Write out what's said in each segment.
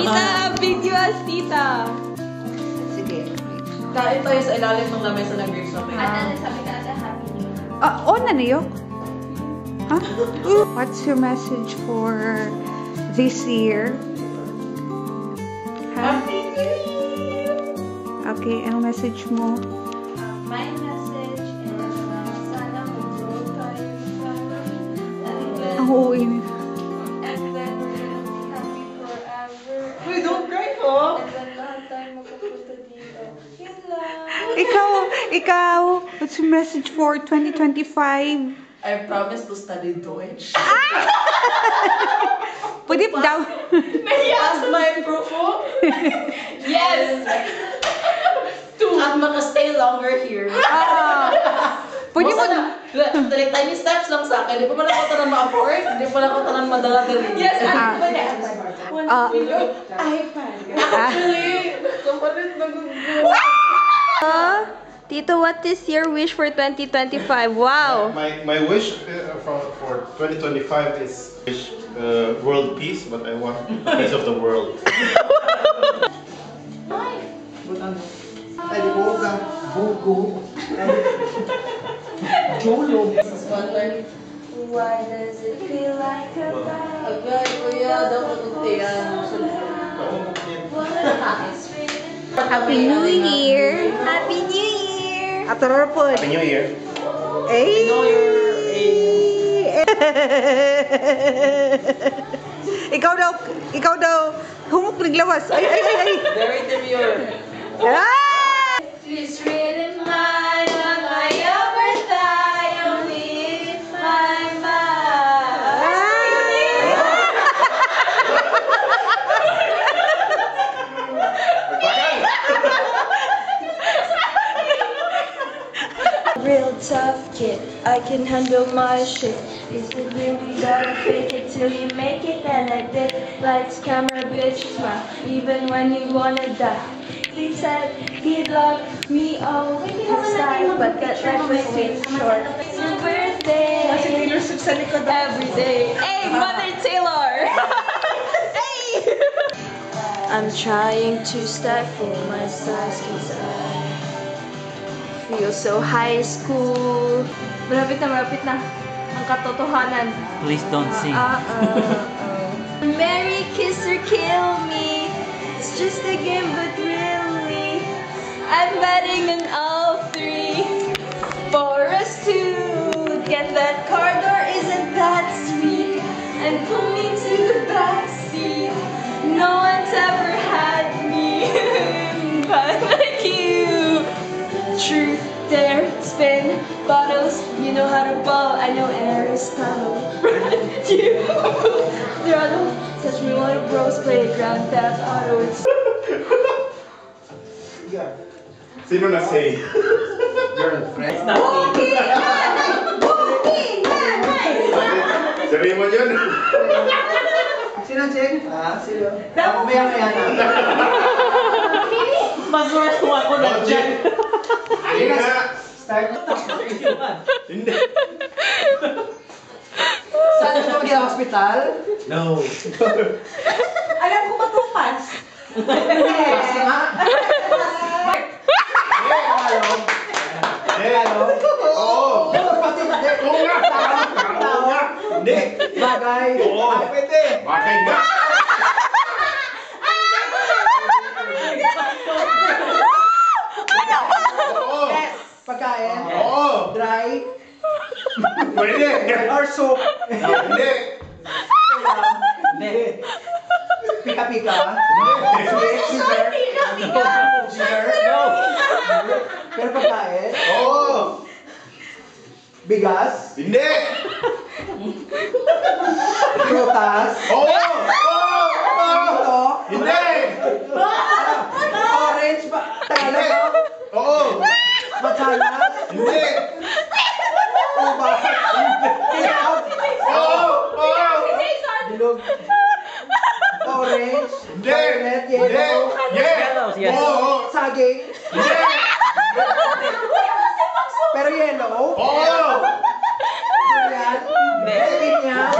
Tita, video as tita. Sige. Kain tayo sa ilalim ng lamesa ng grapes na Ate, sabi ka ate, happy new year. On na niyo? Huh? What's your message for this year? Happy New Year! Okay, anong message mo? My message is, sana mag-grow tayo sa Ang uuwi niya. and then we're gonna be happy forever. Uy, don't cry ko! And then lahat tayo magpupunta dito. Yun lang. Ikaw, what's your message for 2025? I promise to study Deutsch. Put it down. Pass my proofo. Yes! At maka-stay longer here. Pwede mo Like tiny steps lang sa akin. Di pa man ako tanan ma-afford. Di pa ako tanan madala dali. Yes, Actually, kapalit na gusto. Tito, what is your wish for 2025? Wow! My wish for 2025 is world peace, but I want peace of the world. Ay, di ko ka bugo. Jolo. Why does it feel like a Agay, kuya, daw matutiyan. Happy New Year! Happy New Year! Atarapon. Happy New Year. Ay! Ikaw daw, humok naglawas. Ay! Very demure. Ah! It's written mine on my upper thigh, only in my mind. Real tough kid, I can handle my shit. Is it really gotta fake it till you make it? And I did lights, camera, bitch, smile, even when you wanna die. He said he'd love me all his life, but that life was too short. It's your birthday, every day. Hey, Mother Taylor! Hey! I'm trying to stifle my sighs 'cause I feel so high school. Malapit na ang katotohanan. Please don't sing. Marry, kiss, or kill me. It's just a game, but really, I'm betting on all three. For us to get that car door isn't that sweet, and pull me to the backseat. No one's ever had me, but like you. Truth, dare, spin, bottles, you know how to ball, I know Aristotle. You, throttle, touch me while the bros play Grand Theft Auto. It's Sino na say? Girlfriend. Sabihin mo yun. Sino, Cheng? Sino? Mamaya kaya na. Mag-work ko ako na dyan. Hindi nga. Start. Hindi. Saan siya mag-hospital? No. Alam ko matukas. Kasi nga. Hello. Oo. Pati na. Oo nga. Oo nga. Hindi. Bagay. Oo. Pwede. Bakit nga? Oo. Pagkain. Oo. Dry. Pwede. Or soup. Hindi. Hindi. Pika-pika. Hindi. Sugar. No. Pero pagkain. Oo. Bigas. Hindi. Prutas. Oo. Oo. Ito. Hindi. Orange ba? Tagalog. Oo. Mansanas. Hindi. Uba. Ilaw. Oo. Oo. Bilog. Orange. Hindi. Violet. Hindi. Yellow. Yellows, yes. Oo. Saging. Hindi. Pero yellow. Oo. Durian. Pinya.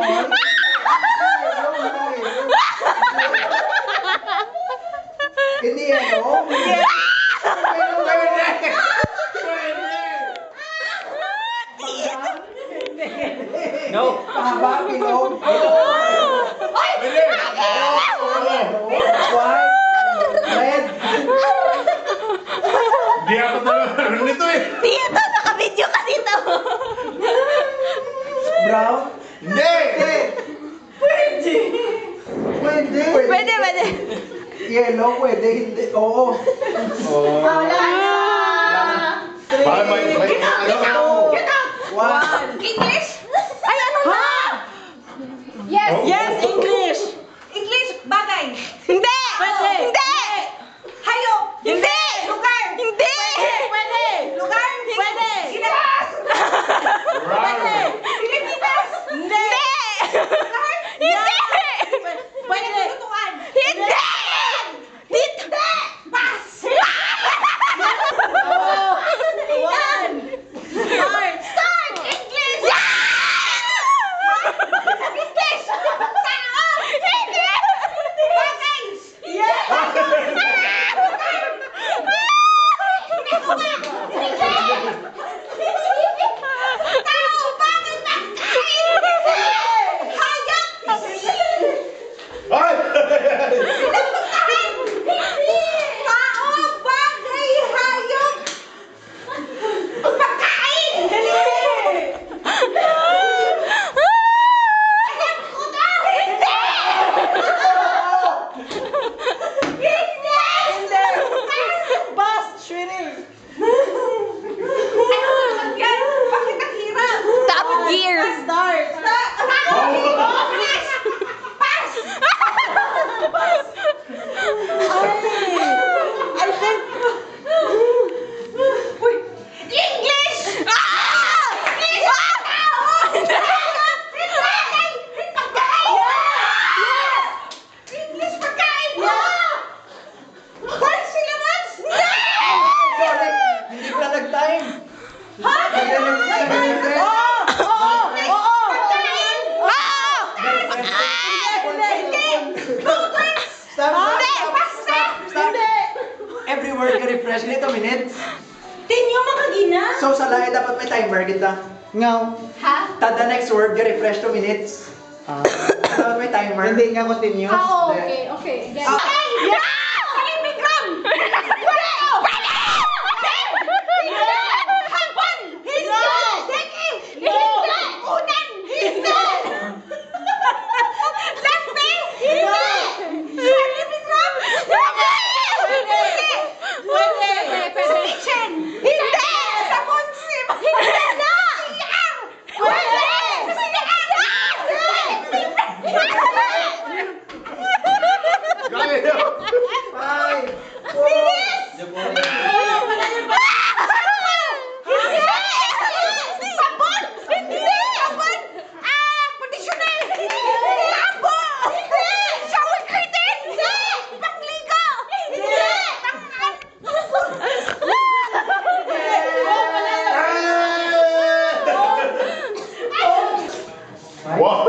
lemon. Hindi yellow. No. Pahaba, bilog. White. Red. Di ako talaga nito eh. Dito, naka-video kasi ito. Brown. Hindi! Pwede. Pwede, pwede. Yellow, pwede. Hindi. Oo. Wala na. Baka may ano? One. English? Ay, ano na? Yes. Oh. Yes, English. English, bagay. Hindi. Pwede. Hindi. Hayop. Hindi. Lugar. Hindi. Pwede. Lugar. Pwede. Pilipinas. Pwede. Pilipinas. Hindi. Lugar. Hindi. Pwede. Lutuan. Hindi. Dito. Pass. One. Start. Start. English. English. Tao. English. Bagay. Yes. Tao. Bagay. Pagkain. Hayop. Ay! Tao, bagay, hayop. Pagkain. Alam ko na. Hindi. Hindi. Bus. Shrinking. Ano naman yan? Bakit ang hirap? Top gear. Start. Pass. I think. English! English pagkain! One syllables? Sorry. Hindi ko na nag-time. Stop. Stop. Every word ka refresh. Ganito minutes. Tinyo makagina? So sa lahat dapat may timer kita. Ngaw. Ha? Tada next word ka refresh 2 minutes. Dapat may timer. Hindi nga continuous. Okay. Get it. Kalimikram! Hapon! Hindi! Deki! Hindi! Unan! Hindi! Lampi! Hindi! Kalimikram! Hindi! Kitchen! Hindi! Sabonsim! Hindi na! CR! Pwede! Gaya! 5, 4, Sabon! Hindi! Sabon! Conditioner! Hindi! Labo! Hindi! Shower curtain! Hindi! Pangligo! Hindi! Wow!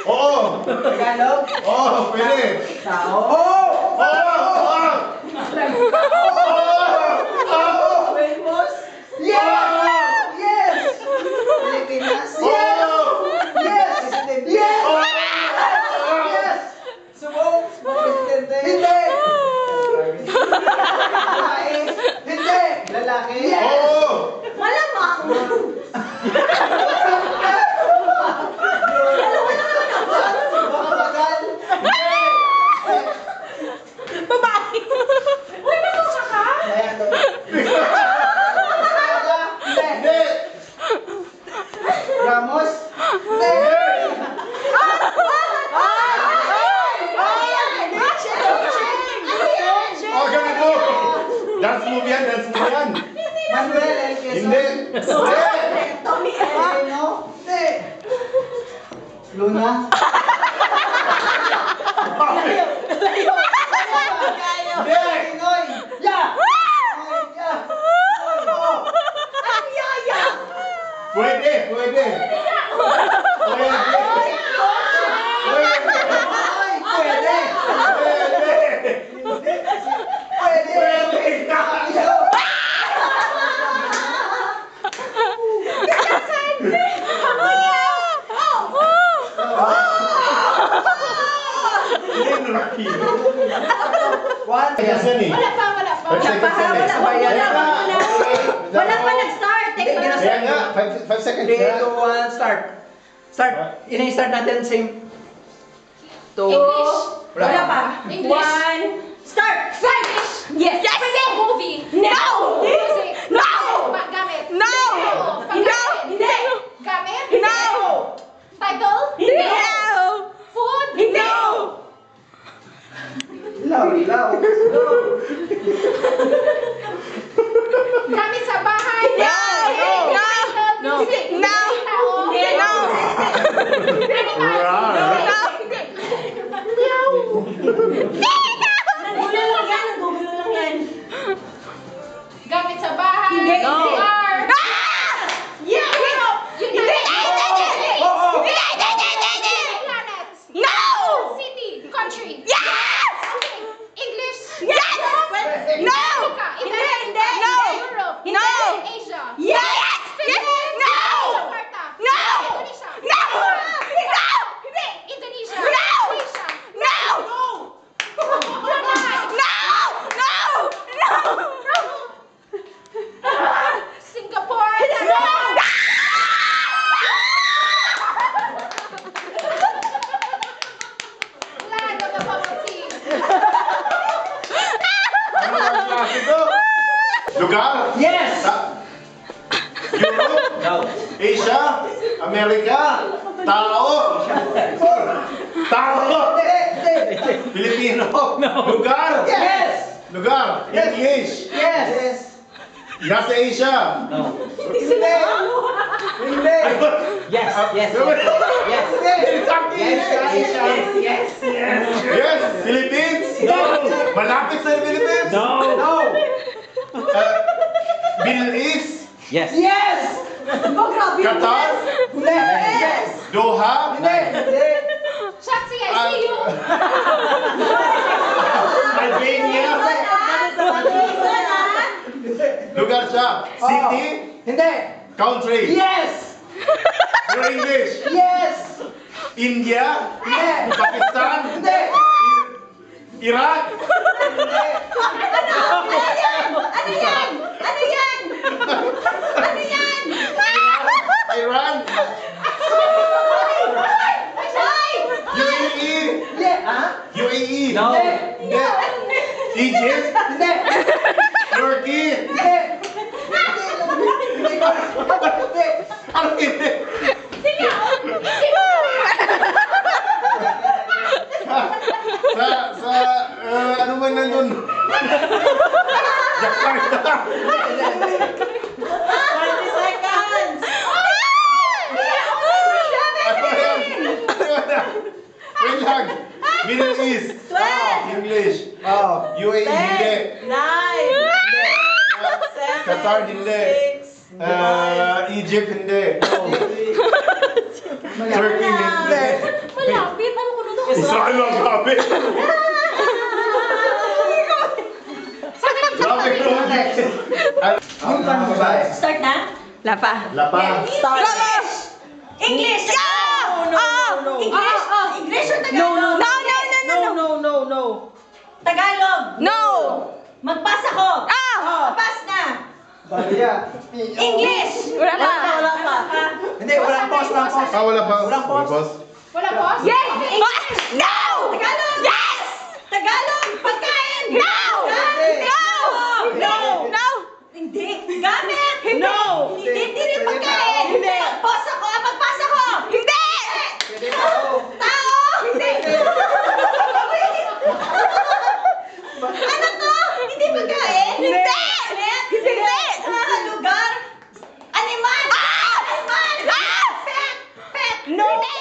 Oo! Tagalog. Oo! Pwede! Tao. Oh! Oo! Famous. Yes! Yes! Pilipinas. Oo! Yes! President. Yes! Yes! Subong. Presidente. Hindi! Babae. Hindi! Lalaki. Yes! Oo! Malamang! Makabagal. Babae! Uy, nakuha ka? Ayan, to. Hindi. Hindi! Ramos. Hindi. Oh, ganito! Dance move yan! Dance move yan! Manuel L. Quezon. Hindi! Hindi! Tommy Ano? Hindi. Luna. Hindi! Pinoy. Yeah. Oh. Ang yaya! Pwede! Pwede! seconds yan eh. Wala pa. 5 seconds yan eh. Wala pa nag-start. Hindi, Kaya nga, 5 seconds 3, na. 2, 1, start. Start. Yun yung start natin, same. 2. English. Wala pa. English. 1, start. English. Yes. Movie. No. Music. No. Gamit. No. Hindi. Gamit. No. Title. No. Food. No. Ilaw. Gamit sa bahay. No. No. Music. No. Tao. No. Animal. Nagulo lang yan. Gamit sa bahay. Hindi. No. Car. Yeah. Planets. No. City. Country. Yes. Okay. English. Yes. No. America. Hindi. No. Europe. No. Asia. Yes. No. Jakarta. No. Indonesia. No. No. Indonesia. No. Malaysia. No. Singapore. Land of the bubble tea. Ano ang klase to? Lugar? Yes! Europe? No. Asia? Amerika? Tao? Hindi. Pilipino? Lugar? Yes! Lugar? English? Yes! Nasa Asia? No. Hindi. Yes. Yes? Philippines? No. Malapit sa Philippines? No. Middle East? Yes. Qatar? Yes. Doha? Shotzi, I see you. Albania? Lugar siya? City? Hindi. Country? Yes. Puro English? Yes. India? Hindi. Pakistan? Hindi. Iraq? Iran? UAE? UAE? No. Hindi. Egypt? Hindi. Turkey? Hindi. Ano hindi? Ano ba nandun? Jakarta? 20 seconds. Ano yan? Wait lang. Middle East? 12. English? Oh. UAE? Hindi. 9. Qatar? Hindi. Egypt? Hindi. Turkey? Hindi. Malapit. Ano ko nito? Israel ang grabe. Grabe ko. Yung tanong babae. Start na? Lapa. Lapa. Start. English! No. English! English or Tagalog? No. Tagalog! No! Magpas ako! Pass na! Balia. English! Wala pa. Hindi, walang pause. Wala pa. Walang pause. Wala po? Yes! No! Tagalog! Yes! Tagalog! Pagkain! No! No! Hindi! Gamit! No! Hindi rin pagkain! Hindi! Magpas ako! Hindi! Pwede tao. Tao! Hindi! Ano to? Hindi pagkain? Hindi! Hindi! Lugar? Animal! Pet! No! Hindi!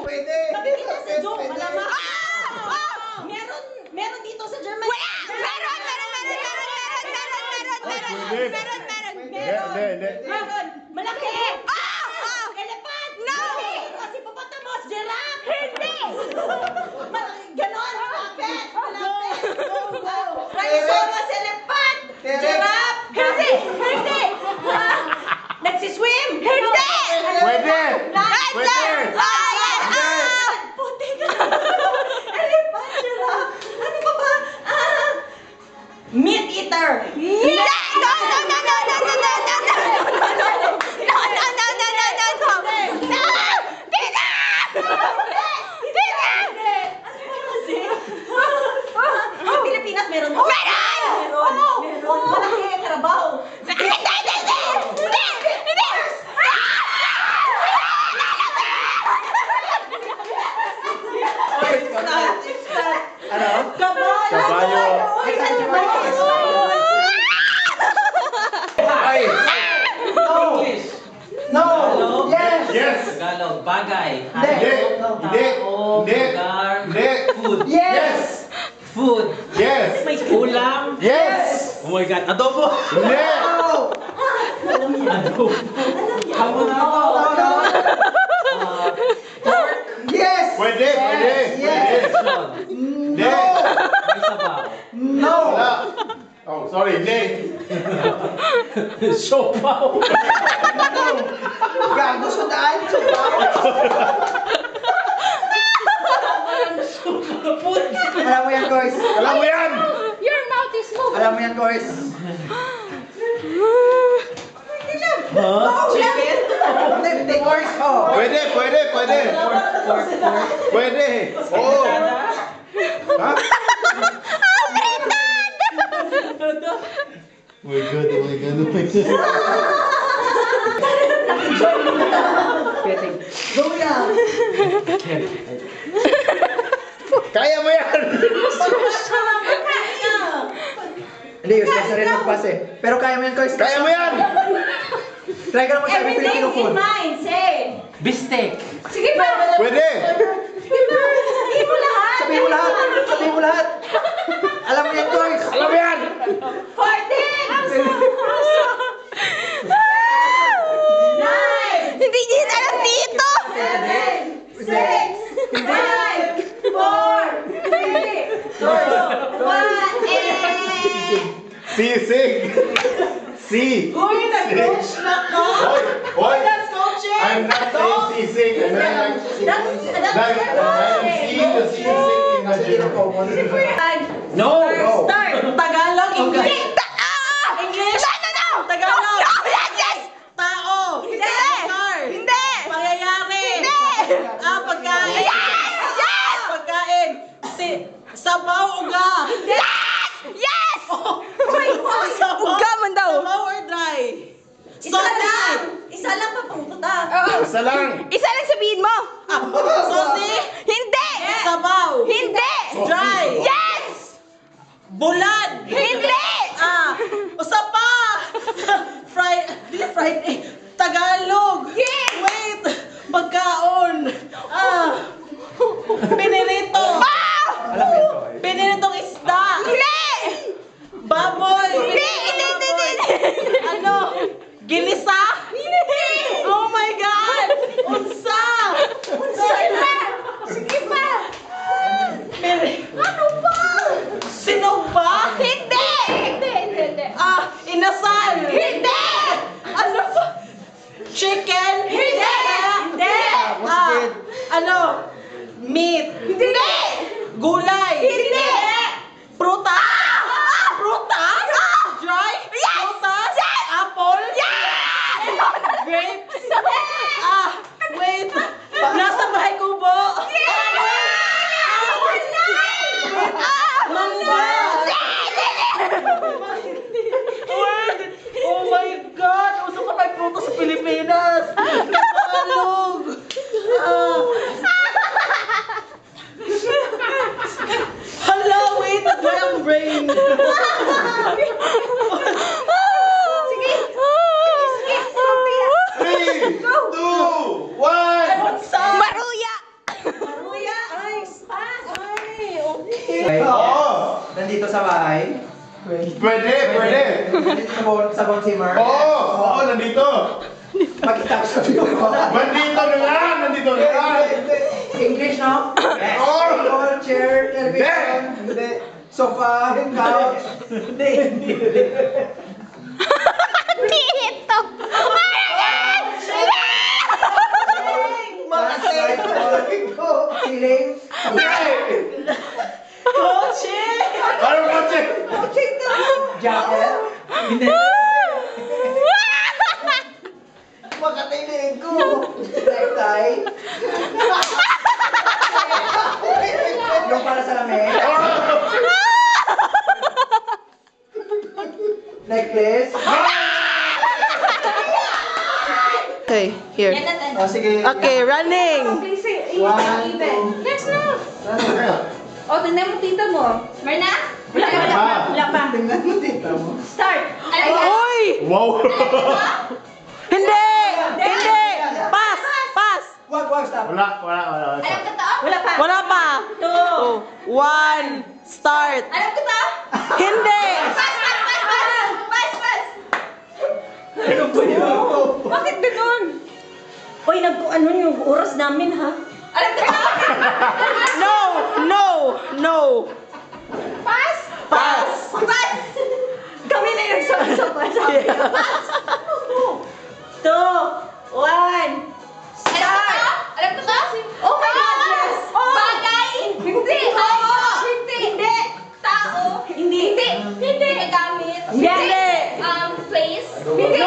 Pwede. Nakikita sa Zoom, malamang. Meron dito sa Germany. Meron. Malaki. Elephant. No. Si hippopotamus, giraffe. Hindi. Ganon. Malapit. Rhinoceros, elephant. Giraffe. Hindi. Nagsiswim. Hindi. Pwede. Lion. Puti ka. Elephant, giraffe. Ano pa ba? Tagalog, bagay. Hindi. Hayop, Hindi. tao, Hindi. lugar, Hindi. food. Yes! Food. Yes. Ulam. Yes. Oh my God, adobo. Hindi. No! Adobo. Hamon na ako. Pork! Yes! Pwede, pwede. Yes. Pwede. Hindi. May sabaw. No! Wala. Oh, sorry. Hindi. Siopaw. Gago sa daan. Alam mo yan, Kois. Alam mo yan. Your mouth is moving. Alam mo yan, Kois. Chicken. Hindi, Kois. Oh. Pwede, pwede, pwede. Pwede. Oo. Ha? Oh my God, oh my God, oh my God. Luya! Kaya mo yan. Hindi, useless na rin mag-pass eh. Pero kaya mo yan, Kois. Kaya mo yan. Try ka na magsabi Filipino food. mine. Say. Bistek. Sige pa. Pwede. Sige pa. Sabihin mo lahat. Sabihin mo lahat. Sabihin mo lahat. Alam mo yan, Kois. Alam mo yan. 14. Hindi niya alam dito! 7, 6, 5, 4, 3, 2, 1, Sisig. Si. Uy, nag-coach na ka! Hoy, hoy. That's coaching! I'm not saying sisig. I'm not like I'm seeing the sisig in the general. No. Start! Tagalog, English! Ah! English! No! Tagalog! Yes! Tao! Hindi! Lugar! Hindi! Pangyayari! Hindi! Pagkain! Yes! Pagkain! Sabaw, uga! Yes! Yes! Sabaw! Uga man daw. Sabaw or dry? Isa lang. Isa lang pa pumunta. Isa lang. Isa lang sabihin mo. Saucy? Hindi! Sabaw! Hindi! Dry! Yes! Bulad! Hindi! Usapa! Friday! Tagalog! Wait! Pagkaon! Pinirito! Alam mo yan, Kois. Piniritong isda! Hindi! Baboy! Hindi! Ano? Ginisa? Oh my God! Unsa? Sige pa. Sige pa. Ano ba? Sino ba? Hindi! Hindi. Inasal! Hindi! Ano ba? Chicken? Hindi! Hindi! Ano? Meat? Hindi! Gulay? Hindi! Prutas? Prutas? Dry? Yes! Prutas? Yes! Apple? Yes! Grapes? Wait. Nasa bahay kubo? Mangga? Wait! Oh my God! Uso pa tayo prutas sa Pilipinas! Tagalog! Hala, wait! Wala ang brain! Sige! 3, 2, 1. Unsa? Maruya! Maruya. Ay, Ay, okay. Okay. Oo. Nandito sa bahay. Pwede, pwede. Nandito sa Bon Simmer. Oo, nandito. Makita ko sa video ko. Nandito na lang, nandito na lang. English, no? Yes. Oo. Table, chair, television. Hindi. Sofa, couch. Hindi. Dito! Ceiling. Coche! Ano kotse? Jacket. Makatinig ko. Necktie. Yung para sa lamig. Necklace. Okay, here. Oh, sige. Okay, running! Please say One, even. two. Next na. Ano? O, tingnan mo tita mo. Marna? Wala pa. Tingnan mo dito mo. Start. Uy! Wow. Hindi! Hindi! Pass! Pass! Wag, stop. Wala. Alam ko to? Wala pa. Wala pa. 2, 1, start. Alam ko to? Hindi. Pass! Bakit ganun? Uy, ano yung oras namin, ha? Alam ko to? No. Pass! Pass. Kami na yung sabi sa pass. 2, 1, start. Alam ko to? Oh my God, yes! Bagay! Hindi! Hindi! Tao! Hindi! Gamit! Hindi! Place! Hindi!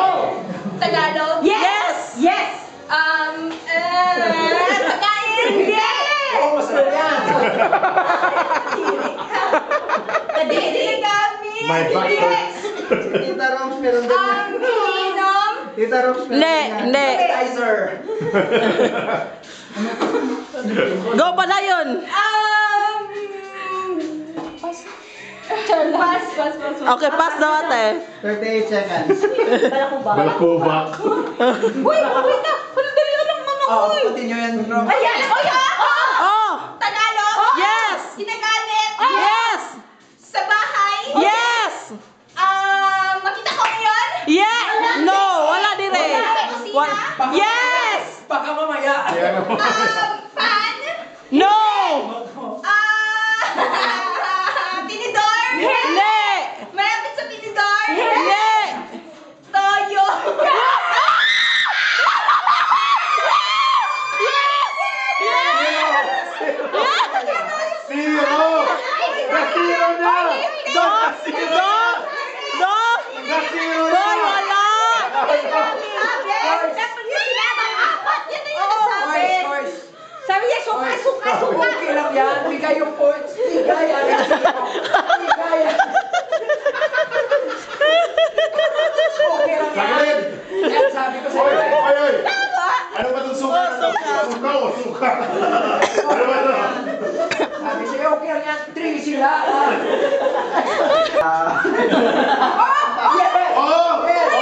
Tagalog! Yes! Pagkain! Hindi! Oo, masarap yan. Hindi gamit! My back hurts. Tita Roms, meron din yan. Ininom! Tita Roms, meron din yan. Hindi. Appetizer. Go pa na yun. Pass. Okay, pass daw ate. 38 seconds. Balakubak. Uy, wait na! Dali lang mga Oh, continue yan, bro. Ayan! Oh! Tagalog! Yes! Ginagamit! Yes! Sa bahay! Yes! Makita ko ngayon? Yeah! No! Wala din eh. Sa kusina? Yes! Baka mamaya. Pan? No! Tinidor? Hindi! Malapit sa tinidor? Hindi! Toyo? Zero! Nasiro na! Do! Boy, wala! Dapat yung sinabang apat! Yan na yung nasabi! Boys. Sabi niya, suka! Okay lang yan. Bigay yung points. Bigay yan. Bigay yan. Okay lang yan. Saglit! Yan, sabi ko Oy! sa'yo. Ano ba itong suka? Suka. Ano ba ito? Sabi sa'yo, okay lang yan. 3 sila. Yes! Oh! Yes!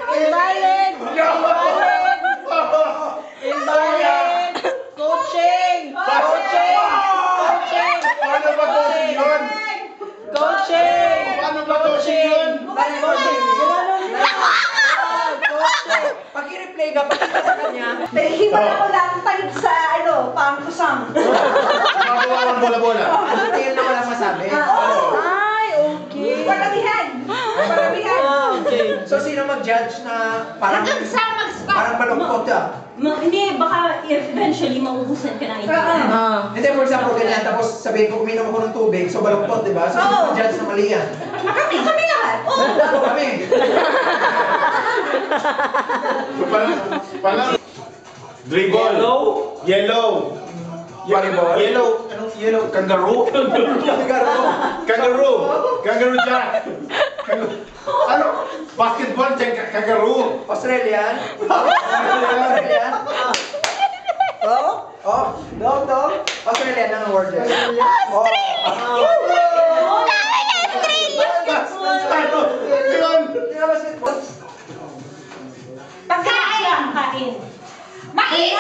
Invalid! Invalid! Coaching! Paano ba coaching yun? Coaching! Paano ba coaching yun? Pag-i-replay ka, pakita sa kanya. Himan ako lang tanig sa pangkusang. Magawa ng bola-bola. Tingin na walang masabi. Ay, okay. Paramihan! Okay. So, sino mag-judge na parang malungkot ka? Hindi, baka eventually mauubusan ka ng itin. Hindi, for example, ganyan. Tapos sabihin ko, uminom ako ng tubig, so baluktot, di ba? So, sino mag-judge na mali yan? Kami lahat! Ako kami. So, paano? Dribble. Yellow. Volleyball. Yellow. Anong yellow? Kangaroo? Kangaroo jack. Ano? Basketball jack. Kangaroo. Australian. Australian. Dog. Australian ang word yan. Ano? Yun. Pagkain. Mais!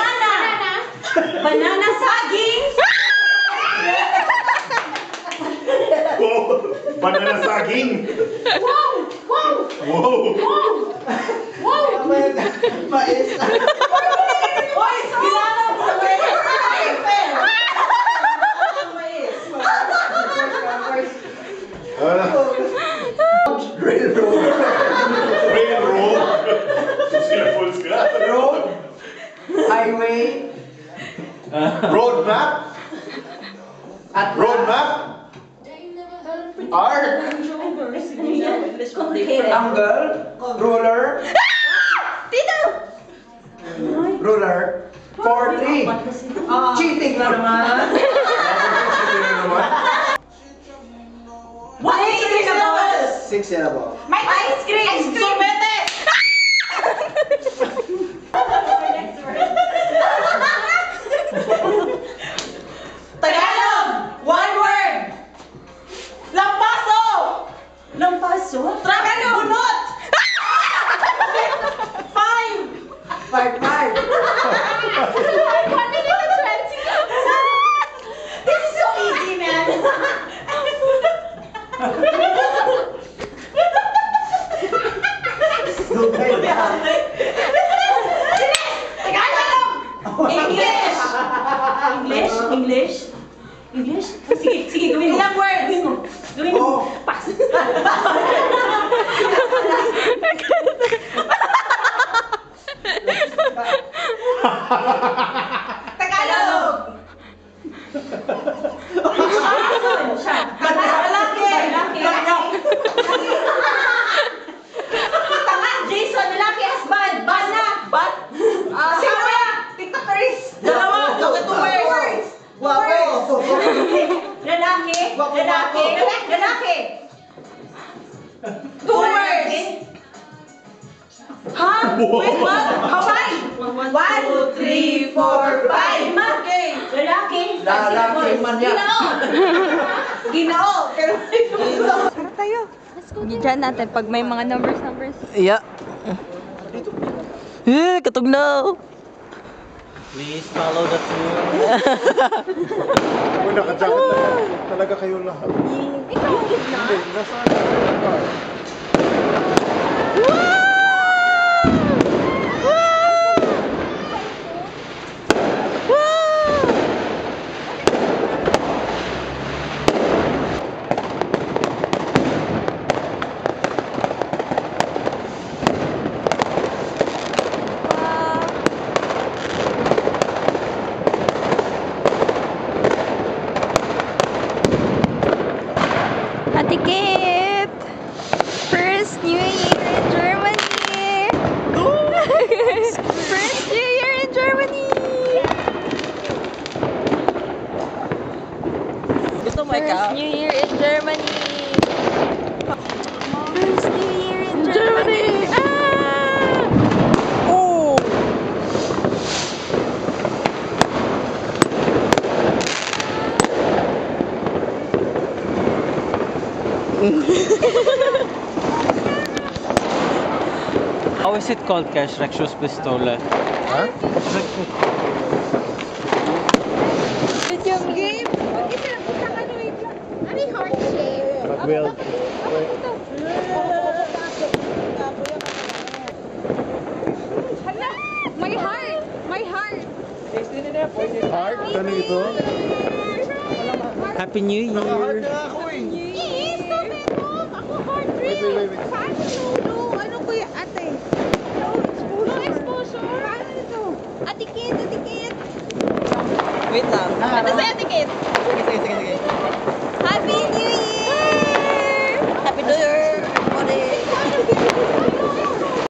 Banana saging. Wow. Banana saging. Wow. Mais. Railroad. Road. Highway. Road map. Road map. Art. Complicated. Angle. Ruler. Tito! Ruler. 4-3. Cheating lang naman. What is it about? 6 syllables. May ice cream! Sorbete! Tagalog! One word! Lampaso? Trapelo! Bunot! 5! 5. This is so easy, man. English? Sige, gawin mo. Ilang words? Gawin mo. Oh. Pass. Tagalog! Siya. Lalaki! Tanga, Jason, lalaki, husband. Bana. Bat? Sino ba? Tita Chris! Dalawa! Okay, 2 words! Guwapo! Lalaki. 2 words! Ha? Wait, what? Haway! 1, 2, 3, 4, 5! Okay! Lalaki. Lalaki man yan. Ginao! Pero Sarap tayo. Diyan natin pag may mga numbers. Yeah. Katog na! Please follow the tour. Kung naka-jacket na talaga kayo lahat. Ikaw, Hindi, nasa car. Ate Kate! First New Year in Germany! First New Year in Germany! Gusto mo First ikaw? New Year in Germany! First New Year in Germany! Ah! Oh! How is it called, Cash? Rexus Pistola. Ha? Mag-weld. My heart! My heart! Heart? Ano ito? Happy New Year! Naka-heart na ako eh. Ako heart Wait, wait. Paano no? Ano ko yung ate? No exposure? Paano ito? Atikit! Wait lang. Ano sa'yo, Ate Kate? Sige. Happy New